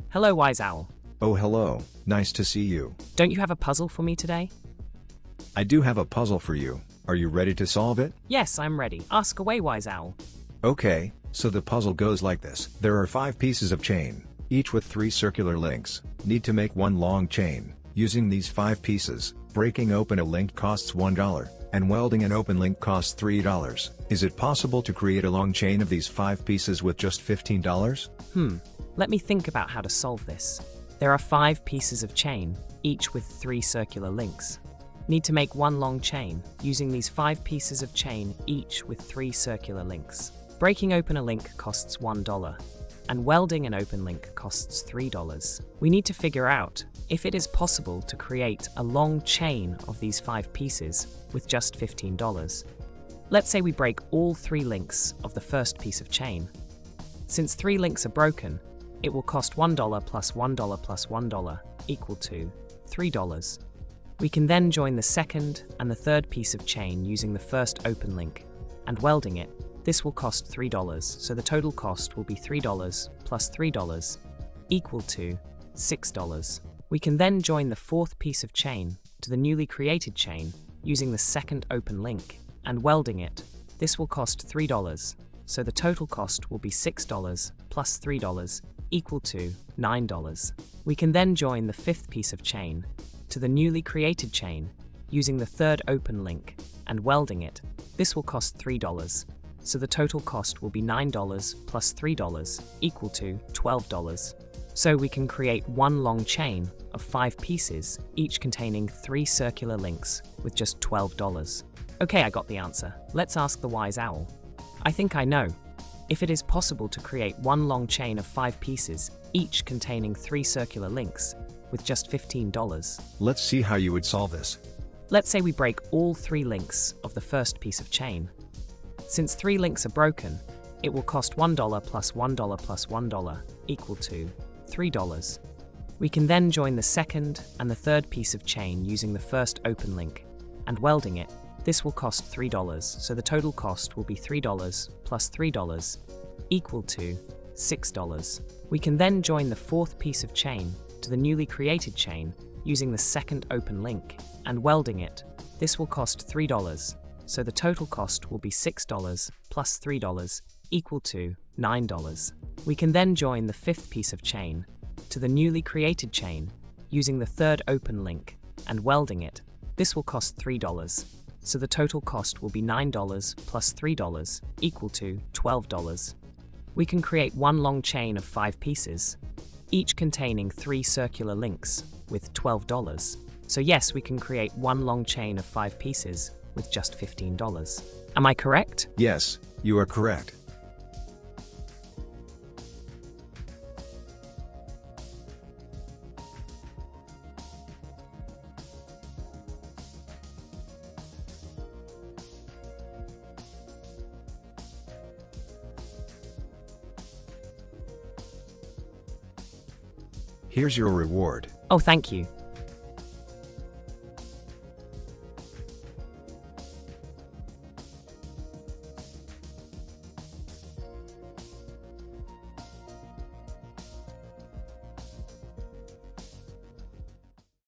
Hello, Wise Owl. Oh, hello. Nice to see you. Don't you have a puzzle for me today? I do have a puzzle for you. Are you ready to solve it? Yes, I'm ready. Ask away, Wise Owl. Okay, so the puzzle goes like this. There are 5 pieces of chain, each with 3 circular links. Need to make one long chain. Using these 5 pieces, breaking open a link costs $1, and welding an open link costs $3. Is it possible to create a long chain of these 5 pieces with just $15? Let me think about how to solve this. There are 5 pieces of chain, each with 3 circular links. Need to make one long chain, using these 5 pieces of chain, each with 3 circular links. Breaking open a link costs $1, and welding an open link costs $3. We need to figure out if it is possible to create a long chain of these 5 pieces with just $15. Let's say we break all 3 links of the first piece of chain. Since 3 links are broken, it will cost $1 plus $1 plus $1 equal to $3. We can then join the second and the third piece of chain using the first open link and welding it. This will cost $3, so the total cost will be $3 plus $3 equal to $6. We can then join the fourth piece of chain to the newly created chain using the second open link and welding it. This will cost $3, so the total cost will be $6 plus $3 equal to $9. We can then join the fifth piece of chain to the newly created chain using the third open link and welding it. This will cost $3, so the total cost will be $9 plus $3 equal to $12. So we can create one long chain of 5 pieces, each containing 3 circular links with just $12. Okay, I got the answer. Let's ask the Wise Owl. I think I know. If it is possible to create one long chain of 5 pieces, each containing 3 circular links, with just $15. Let's see how you would solve this. Let's say we break all 3 links of the first piece of chain. Since 3 links are broken, it will cost $1 plus $1 plus $1 equal to $3. We can then join the second and the third piece of chain using the first open link and welding it. This will cost $3, so the total cost will be $3 plus $3 equal to $6. We can then join the fourth piece of chain to the newly created chain using the second open link and welding it. This will cost $3, so the total cost will be $6 plus $3 equal to $9. We can then join the fifth piece of chain to the newly created chain using the third open link and welding it. This will cost $3, so the total cost will be $9 plus $3 equal to $12. We can create one long chain of 5 pieces, each containing 3 circular links with $12. So yes, we can create one long chain of 5 pieces with just $15. Am I correct? Yes, you are correct. Here's your reward. Oh, thank you.